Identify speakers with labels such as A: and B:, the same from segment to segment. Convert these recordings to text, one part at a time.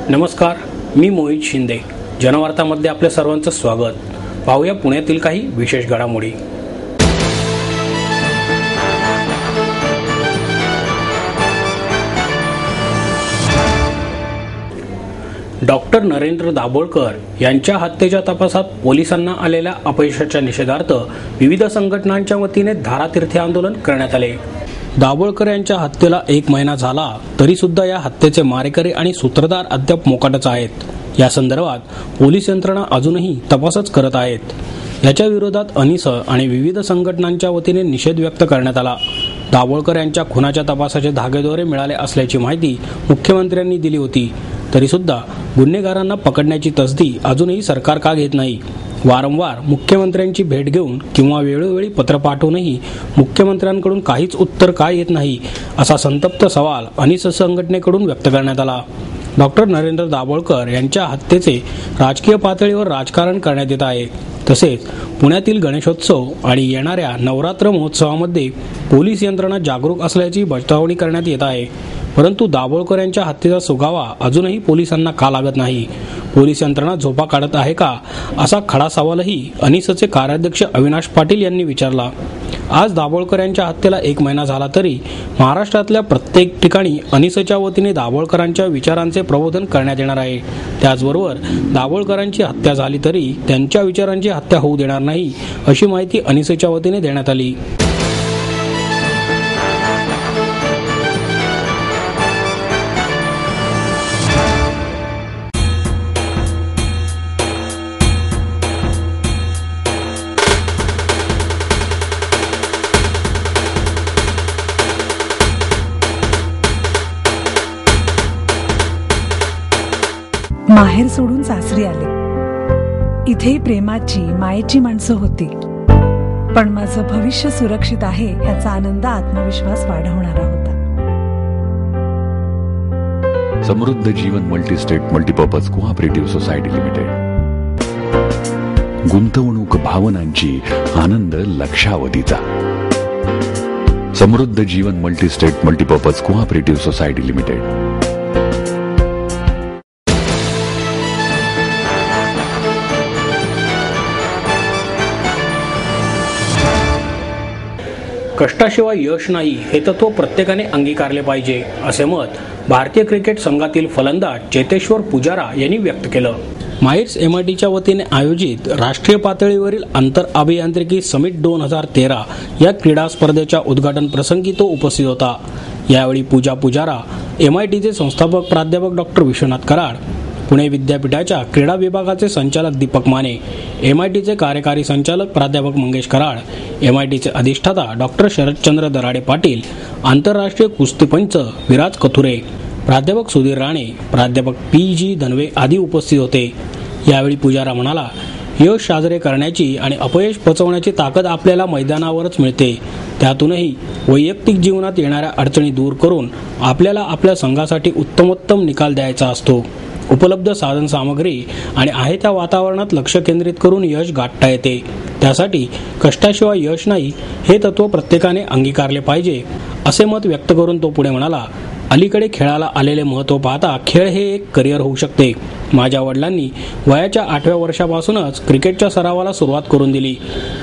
A: नमस्कार, मी मोहित शिंदे. जनवार्तामध्ये आपल्या सर्वांचं स्वागत. पाहूया पुण्यातील काही विशेष घडामोडी. डॉक्टर नरेंद्र दाभोळकर यांच्या हत्येच्या तपासात पोलिसांना आलेल्या अपयशाच्या निषेधार्थ विविध संघटनांच्या वतीने धारातीर्थी आंदोलन करण्यात आले. दाभोळकर यांच्या हत्येला 1 महिना झाला तरी सुद्धा या हत्येचे मारेकरी आणि सूत्रधार अद्याप मोकाटच आहेत. या संदर्भात पोलीस यंत्रणा अजूनही तपासच करत आहेत. याच्या विरोधात अनिस आणि विविध संघटनांच्या वतीने निषेध व्यक्त करण्यात आला. दाभोळकर यांच्या खुनाच्या तपासाचे धागेदोरे मिळाले असल्याची माहिती मुख्यमंत्र्यांनी दिली होती. तरी सुद्धा गुन्हेगारांना पकडण्याची तसदी अजूनही सरकार का घेत नाही? वारंवार मुख्यमंत्र्यांची भेट घेऊन किंवा वेळोवेळी पत्र पाठवूनही मुख्यमंत्र्यांकडून काहीच उत्तर का येत नाही, असा संतप्त सवाल अनिस संघटनेकडून व्यक्त करण्यात आला. डॉक्टर नरेंद्र दाभोळकर यांच्या हत्येचे राजकीय पातळीवर राजकारण करण्यात येत आहे. तसेच पुण्यातील गणेशोत्सव आणि येणाऱ्या नवरात्र महोत्सवामध्ये पोलीस यंत्रणा जागरूक असल्याची बचावणी करण्यात येत आहे. परंतु दाभोळकर यांच्या हत्येचा सुगावा अजूनही पोलिसांना का लागत नाही? पोलीस यंत्रणा झोपा काढत आहे का, असा खडा सवालही अनिसचे कार्याध्यक्ष अविनाश पाटील यांनी विचारला. आज दाभोळकर यांच्या हत्येला 1 महिना झाला तरी महाराष्ट्रातल्या प्रत्येक ठिकाणी अनिसच्या वतीने दाभोळकरांच्या विचारांचे प्रबोधन करण्यात येणार आहे. त्याचबरोबर दाभोळकरांची हत्या झाली तरी त्यांच्या विचारांची हत्या होऊ देणार नाही, अशी माहिती अनिसच्या वतीने देण्यात आली.
B: माहेर सोडून सासरी आले. इथेही प्रेमाची मायेची माणसं होती, पण माझं भविष्य सुरक्षित आहे याचा आनंद, आत्मविश्वास वाढवणारा होता.
C: Samruddha Jeevan multistate multipurpose cooperative society limited. गुंतवणूक भावनांची, आनंद लक्षावधीचा. Samruddha Jeevan multistate multipurpose cooperative society limited.
A: कष्टाशिवाय यश नाही हे तत्व प्रत्येकाने अंगीकारले पाहिजे, असे मत भारतीय क्रिकेट संघातील फलंदाज चेतेश्वर पुजारा यांनी व्यक्त केलं. माइट्स MITच्या वतीने आयोजित राष्ट्रीय पातळीवरील आंतर अभियांत्रिकी समिट 2013 या क्रीडा स्पर्धेच्या उद्घाटन प्रसंगी तो उपस्थित होता. यावेळी पुजारा, MITचे संस्थापक प्राध्यापक डॉक्टर विश्वनाथ कराड, पुणे विद्यापीठाच्या क्रीडा विभागाचे संचालक दीपक माने, MITचे कार्यकारी संचालक प्राध्यापक मंगेश कराड, MITचे अधिष्ठाता डॉक्टर शरदचंद्र दराडे पाटील, आंतरराष्ट्रीय कुस्तीपंच विराज कथुरे, प्राध्यापक सुधीर राणे, प्राध्यापक PG धनवे आदी उपस्थित होते. यावेळी पुजारा म्हणाला, यश साजरे करण्याची आणि अपयश पचवण्याची ताकद आपल्याला मैदानावरच मिळते. त्यातूनही वैयक्तिक जीवनात येणाऱ्या अडचणी दूर करून आपल्याला आपल्या संघासाठी उत्तमोत्तम निकाल द्यायचा असतो. उपलब्ध साधन सामग्री आणि आहे त्या वातावरणात लक्ष केंद्रित करून यश गाठता येते. त्यासाठी कष्टाशिवाय यश नाही हे तत्व प्रत्येकाने अंगीकारले पाहिजे, असे मत व्यक्त करून तो पुढे म्हणाला, अलीकडे खेळाला आलेले महत्त्व पाहता खेळ हे एक करिअर होऊ शकते. माझ्या वडिलांनी वयाच्या 8व्या वर्षापासूनच क्रिकेटच्या सरावाला सुरुवात करून दिली.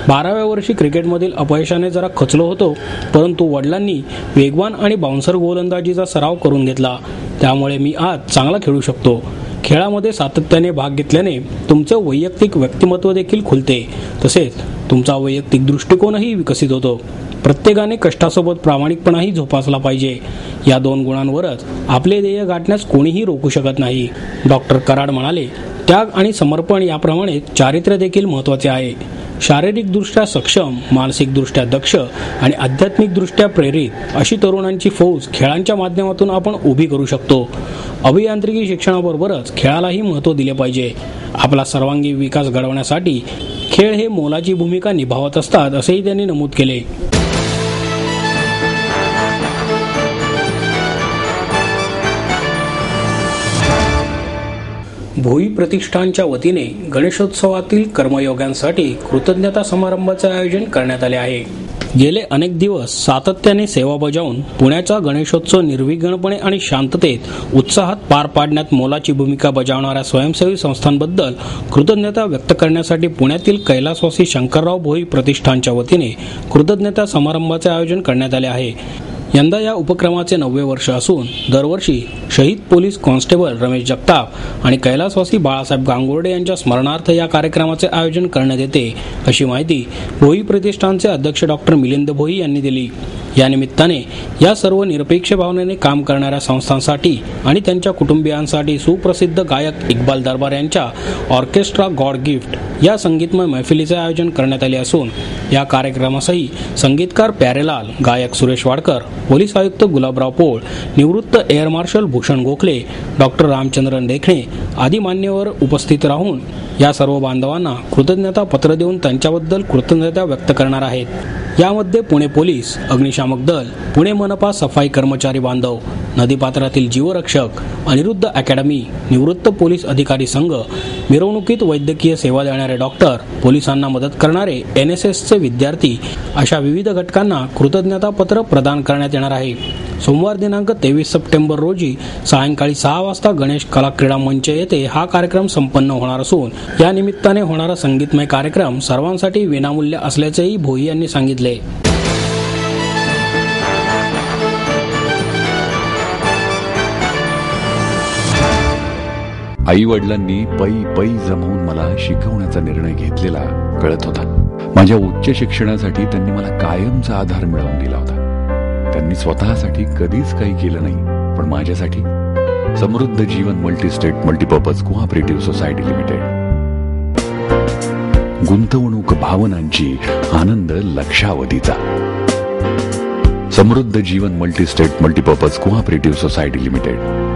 A: 12व्या वर्षी क्रिकेटमधील अपयशाने जरा खचलो होतो, परंतु वडिलांनी वेगवान आणि बाउन्सर गोलंदाजीचा सराव करून घेतला. त्यामुळे मी आज चांगला खेळू शकतो. खेळामध्ये सातत्याने भाग घेतल्याने तुमचे वैयक्तिक व्यक्तिमत्व देखील खुलते, तसेच तुमचा वैयक्तिक दृष्टिकोनही विकसित होतो. प्रत्येकाने कष्टासोबत प्रामाणिकपणाही जोपासला पाहिजे. या 2 गुणांवरच आपले ध्येय गाठण्यास कोणीही रोखू शकत नाही. डॉक्टर कराड म्हणाले, त्याग आणि समर्पण याप्रमाणे चारित्र्य देखील महत्त्वाचे आहे. शारीरिकदृष्ट्या सक्षम, मानसिकदृष्ट्या दक्ष आणि आध्यात्मिकदृष्ट्या प्रेरित अशी तरुणांची फौज खेळांच्या माध्यमातून आपण उभी करू शकतो. अभियांत्रिकी शिक्षणाबरोबरच खेळालाही महत्त्व दिले पाहिजे. आपला सर्वांगीण विकास घडवण्यासाठी खेळ हे मोलाची भूमिका निभावत असतात, असेही त्यांनी नमूद केले. भोई प्रतिष्ठानच्या वतीने गणेशोत्सवातील कर्मयोग्यांसाठी कृतज्ञता समारंभाचे आयोजन करण्यात आले आहे. गेले अनेक दिवस सातत्याने सेवा बजावून पुण्याचा गणेशोत्सव निर्विघ्नपणे आणि शांततेत उत्साहात पार पाडण्यात मोलाची भूमिका बजावणाऱ्या स्वयंसेवी संस्थांबद्दल कृतज्ञता व्यक्त करण्यासाठी पुण्यातील कैलासवासी शंकरराव भोई प्रतिष्ठानच्या वतीने कृतज्ञता समारंभाचे आयोजन करण्यात आले आहे. यंदा या उपक्रमाचे 9वे वर्ष असून दरवर्षी शहीद पोलीस कॉन्स्टेबल रमेश जगताप आणि कैलासवासी बाळासाहेब गांगुर्डे यांच्या स्मरणार्थ या कार्यक्रमाचे आयोजन करण्यात येते, अशी माहिती भोई प्रतिष्ठानचे अध्यक्ष डॉक्टर मिलिंद भोई यांनी दिली. या निमित्ताने या सर्व निरपेक्ष भावनेने काम करणाऱ्या संस्थांसाठी आणि त्यांच्या कुटुंबियांसाठी सुप्रसिद्ध गायक इक्बाल दरबार यांच्या ऑर्केस्ट्रा गॉड गिफ्ट या संगीतमय मैफिलीचे आयोजन करण्यात आले असून या कार्यक्रमासही संगीतकार प्यारेलाल, गायक सुरेश वाडकर, पोलीस आयुक्त गुलाबराव पोळ, निवृत्त air marshal Bhushan Gokhale, doctor Ramachandran Dekhne आदी मान्यवर उपस्थित राहून या सर्व बांधवांना कृतज्ञता पत्र देऊन त्यांच्याबद्दल कृतज्ञता व्यक्त करणार आहेत. यामध्ये पुणे पोलीस, अग्निशामक दल, पुणे मनपा सफाई कर्मचारी बांधव, नदीपात्रातील जीवरक्षक, अनिरुद्ध अकॅडमी, निवृत्त पोलीस अधिकारी संघ, मिरवणुकीत वैद्यकीय सेवा देणारे डॉक्टर, पोलिसांना मदत करणारे NSSचे विद्यार्थी अशा विविध घटकांना कृतज्ञता पत्र प्रदान करण्यात येणार आहे. सोमवार दिनांक 23 सप्टेंबर रोजी सायंकाळी 6 वाजता गणेश कला क्रीडा मंच येथे हा कार्यक्रम संपन्न होणार असून या निमित्ताने होणारा संगीतमय कार्यक्रम सर्वांसाठी विनामूल्य असल्याचेही भोई यांनी सांगितले.
C: आई वडिलांनी पै जमवून मला शिकवण्याचा निर्णय घेतलेला कळत होता. माझ्या उच्च शिक्षणासाठी त्यांनी मला कायमचा आधार मिळवून दिला होता. त्यांनी स्वतःसाठी कधीच काही केलं नाही, पण माझ्यासाठी Samruddha Jeevan multistate multipurpose cooperative society limited. गुंतवणूक भावनांची, आनंद लक्षावधीचा. Samruddha Jeevan multistate multipurpose cooperative society limited.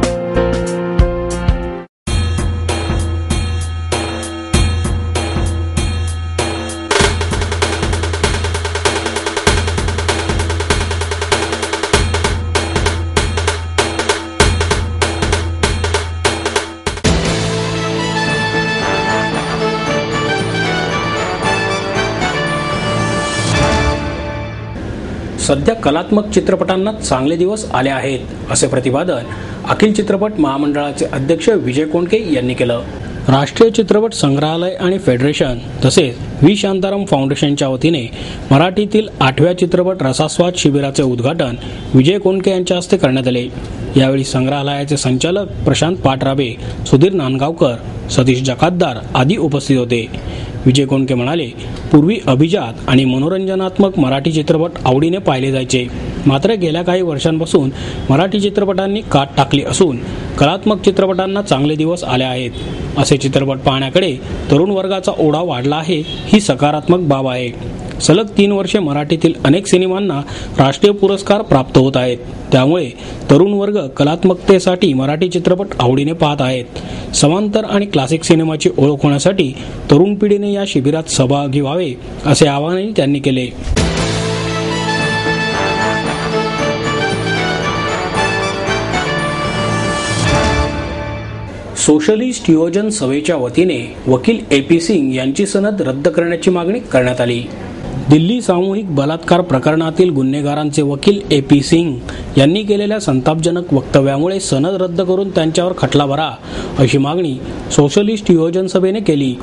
A: सध्या कलात्मक चित्रपटांना चांगले दिवस आले आहेत, असे प्रतिपादन अखिल चित्रपट महामंडळाचे अध्यक्ष विजय कोंडके यांनी केलं. राष्ट्रीय चित्रपट संग्रहालय आणि फेडरेशन तसेच व्ही शांताराम फाउंडेशनच्या वतीने मराठीतील 8व्या चित्रपट रसास्वाद शिबिराचे उद्घाटन विजय कोंडके यांच्या हस्ते करण्यात आले. यावेळी संग्रहालयाचे संचालक प्रशांत पाटराबे, सुधीर नांदगावकर, सतीश जकातदार आदी उपस्थित होते. विजय कोंडके म्हणाले, पूर्वी अभिजात आणि मनोरंजनात्मक मराठी चित्रपट आवडीने पाहिले जायचे, मात्र गेल्या काही वर्षांपासून मराठी चित्रपटांनी काट टाकली असून कलात्मक चित्रपटांना चांगले दिवस आले आहेत. असे चित्रपट पाहण्याकडे तरुण वर्गाचा ओढा वाढला आहे, ही सकारात्मक बाब आहे. सलग 3 वर्षे मराठीतील अनेक सिनेमांना राष्ट्रीय पुरस्कार प्राप्त होत आहेत. त्यामुळे तरुण वर्ग कलात्मकतेसाठी मराठी चित्रपट आवडीने पाहत आहेत. समांतर आणि क्लासिक सिनेमाची ओळख होण्यासाठी तरुण पिढीने या शिबिरात सहभागी व्हावे, असे आवाहनही त्यांनी केले. सोशलिस्ट युवजन सभेच्या वतीने वकील AP सिंग यांची सनद रद्द करण्याची मागणी करण्यात आली. दिल्ली सामूहिक बलात्कार प्रकरणातील गुन्हेगारांचे वकील AP सिंग यांनी केलेल्या संतापजनक वक्तव्यामुळे सनद रद्द करून त्यांच्यावर खटला भरा, अशी मागणी सोशलिस्ट युवजन सभेने केली.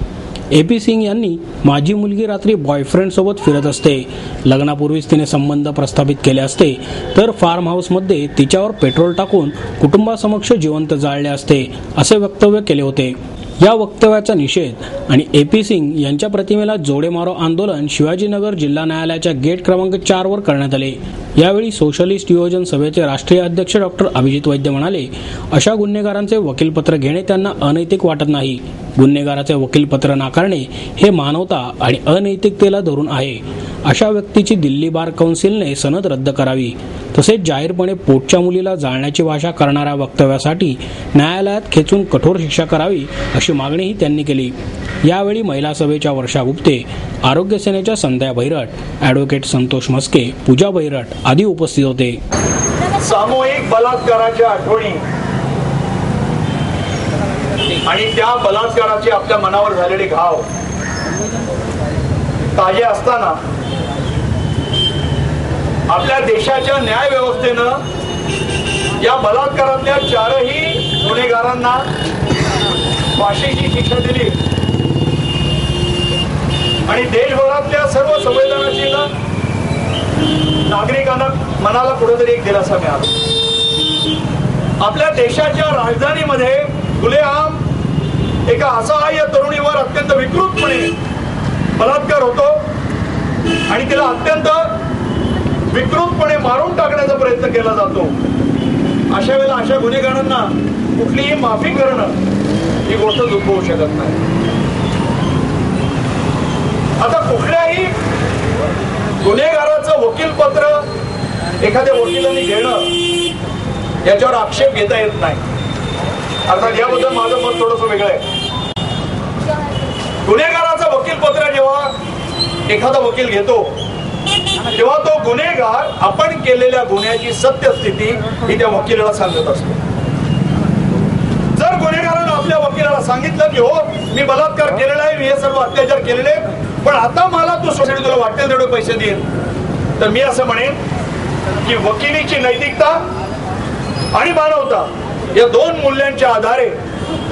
A: AP सिंग यांनी माझी मुलगी रात्री बॉयफ्रेंड सोबत फिरत असते, लग्नापूर्वीच तिने संबंध प्रस्थापित केले असते, तर फार्म हाऊसमध्ये तिच्यावर पेट्रोल टाकून कुटुंबासमक्ष जिवंत जाळले असते, असे वक्तव्य केले होते. या वक्तव्याचा निषेध आणि AP सिंग यांच्या प्रतिमेला जोडे मारो आंदोलन शिवाजीनगर जिल्हा न्यायालयाच्या गेट क्रमांक 4 वर करण्यात आले. यावेळी सोशलिस्ट युवजन सभेचे राष्ट्रीय अध्यक्ष डॉक्टर अभिजित वैद्य म्हणाले, अशा गुन्हेगारांचे वकीलपत्र घेणे त्यांना अनैतिक वाटत नाही. गुन्हेगाराचे वकीलपत्र नाकारणे हे मानवता आणि अनैतिकतेला धरून आहे. अशा व्यक्तीची दिल्ली बार कौन्सिलने सनद रद्द करावी. तसेच जाहीरपणे पोटच्या मुलीला जाळण्याची भाषा करणाऱ्या वक्तव्यासाठी न्यायालयात खेचून कठोर शिक्षा करावी, अशी मागणीही त्यांनी केली. यावेळी महिला सभेच्या वर्षा गुप्ते, आरोग्य सेनेच्या संध्या भैरट, ॲडव्होकेट संतोष मस्के, पूजा भैरट आदी उपस्थित होते.
D: सामूहिक बलात्काराच्या आठवणी आणि त्या बलात्काराचे आपल्या मनावर झालेले घाव ताजे असताना आपल्या देशाच्या न्याय व्यवस्थेनं या बलात्कारातल्या 4ही गुन्हेगारांना फाशीची शिक्षा दिली आणि देशभरातल्या सर्व संवेदनशील नागरिकांना मनाला कुठेतरी एक दिलासा मिळाला. आपल्या देशाच्या राजधानीमध्ये खुलेआम एका असहाय्य तरुणीवर अत्यंत विकृतपणे बलात्कार होतो आणि तिला अत्यंत विकृतपणे मारून टाकण्याचा प्रयत्न केला जातो. अशा वेळेला अशा गुन्हेगारांना कुठलीही माफी करणं ही गोष्ट उद्भवू शकत नाही. आता कुठल्याही गुन्हेगाराचं वकीलपत्र एखाद्या वकिलांनी घेणं याच्यावर आक्षेप घेता येत नाही. अर्थात याबद्दल माझं मत थोडंसं वेगळं आहे. गुन्हेगाराचं वकीलपत्र जेव्हा एखादा वकील घेतो तेव्हा तो गुन्हेगार आपण केलेल्या गुन्ह्याची सत्यस्थिती ही त्या वकिलाला सांगत असतो. जर गुन्हेगारानं आपल्या वकिलाला सांगितलं की हो मी बलात्कार केलेला आहे, मी हे सर्व अत्याचार केलेले, पण आता मला तू सोसायटी तुला वाटेल तेवढे पैसे देईन, तर मी असं म्हणेन की वकिलीची नैतिकता आणि मानवता या 2 मूल्यांच्या आधारे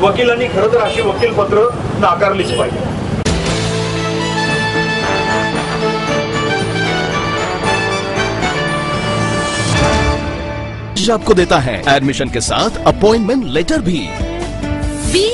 D: वकिलांनी खरं तर अशी वकीलपत्र नाकारलीच पाहिजे.
E: आपको देता है एडमिशन के साथ अपॉइंटमेंट लेटर भी.
F: B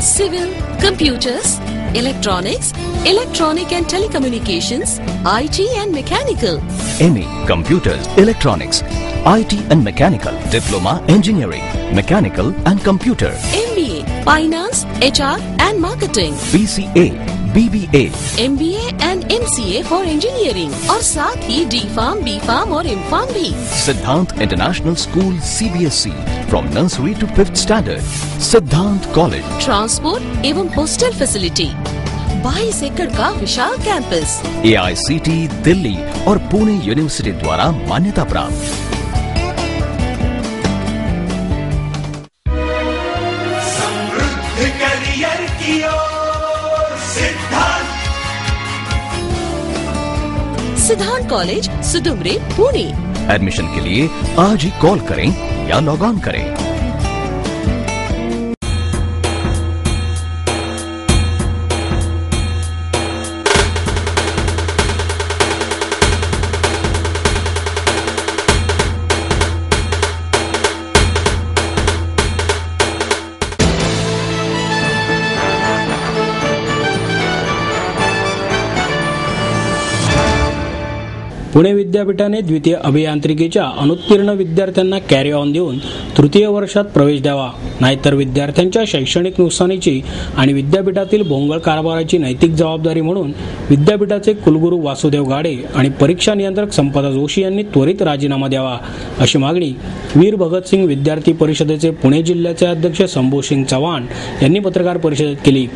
F: civil, computers, electronics, electronic and telecommunications, IT and mechanical.
E: MA computers, electronics, IT and mechanical. Diploma engineering, mechanical and computer.
F: MBA finance, HR and marketing.
E: BCA, BBA,
F: MBA and MCA for engineering और साथ ही D.Pharm, B.Pharm और M.Pharm भी.
E: Siddhant international school CBSE from nursery to 5th standard. Siddhant college.
F: Transport एवं hostel facility. 22 एकड़ का विशाल campus.
E: AICT Delhi और Pune university द्वारा मान्यता प्राप्त.
G: करियर की ओर
F: सिद्धांत कॉलेज, सुदुमरे, पुणे.
E: एडमिशन के लिए आज ही कॉल करें या लॉग ऑन करें.
A: पुणे विद्यापीठाने द्वितीय अभियांत्रिकीच्या अनुत्तीर्ण विद्यार्थ्यांना कॅरी ऑन देऊन तृतीय वर्षात प्रवेश द्यावा, नाहीतर विद्यार्थ्यांच्या शैक्षणिक नुकसानीची आणि विद्यापीठातील भोंगळ कारभाराची नैतिक जबाबदारी म्हणून विद्यापीठाचे कुलगुरू वासुदेव गाडे आणि परीक्षा नियंत्रक संपदा जोशी यांनी त्वरित राजीनामा द्यावा, अशी मागणी वीर भगतसिंग विद्यार्थी परिषदेचे पुणे जिल्ह्याचे अध्यक्ष शंभूसिंग चव्हाण यांनी पत्रकार परिषदेत केली.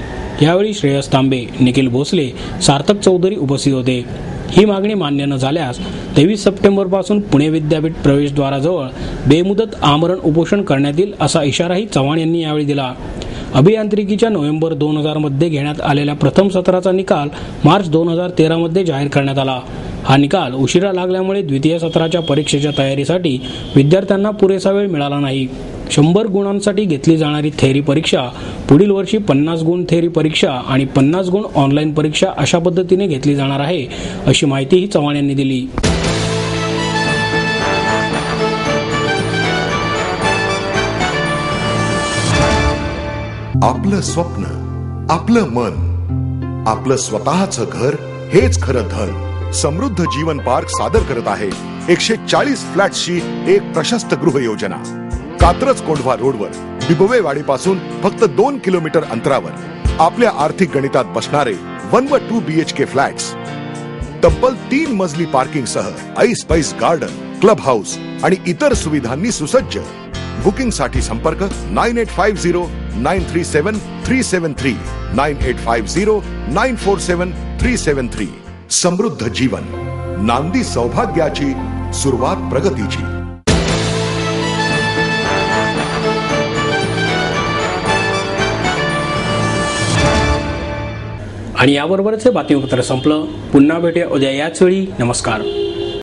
A: यावेळी श्रेयस तांबे, निखिल भोसले, सार्थक चौधरी उपस्थित होते. ही मागणी मान्य न झाल्यास 23 सप्टेंबर पासून पुणे विद्यापीठ प्रवेशद्वाराजवळ बेमुदत आमरण उपोषण करण्यात येईल, असा इशाराही चव्हाण यांनी यावेळी दिला. अभियांत्रिकीच्या नोव्हेंबर 2000 मध्ये घेण्यात आलेल्या प्रथम सत्राचा निकाल मार्च 2013 मध्ये जाहीर करण्यात आला. हा निकाल उशिरा लागल्यामुळे द्वितीय सत्राच्या परीक्षेच्या तयारीसाठी विद्यार्थ्यांना पुरेसा वेळ मिळाला नाही. 100 गुणांसाठी घेतली जाणारी थेअरी परीक्षा पुढील वर्षी 50 गुण थेअरी परीक्षा आणि 50 गुण ऑनलाईन परीक्षा अशा पद्धतीने घेतली जाणार आहे, अशी माहितीही चव्हाण यांनी दिली.
G: आपलं स्वप्न, आपलं मन, आपलं स्वतःचं घर हेच खरं धन. समृद्ध जीवन पार्क सादर करत आहे 140 फ्लॅट्सची एक प्रशस्त गृह योजना. कात्रज कोंढवा रोडवर बिबवेवाडीपासून फक्त 2 किलोमीटर अंतरावर आपल्या आर्थिक गणितात बसणारे 1 व 2 BHK फ्लॅट्स. तब्बल 3 मजली पार्किंग सह ऐस गार्डन, क्लब हाऊस आणि इतर सुविधांनी सुसज्ज. बुकिंग साठी संपर्क 9850937373 9850947373. समृद्ध जीवन, नांदी सौभाग्याची, सुरुवात प्रगतीची.
A: आणि याबरोबरच हे बातमीपत्र संपलं. पुन्हा भेटूया उद्या याच वेळी. नमस्कार.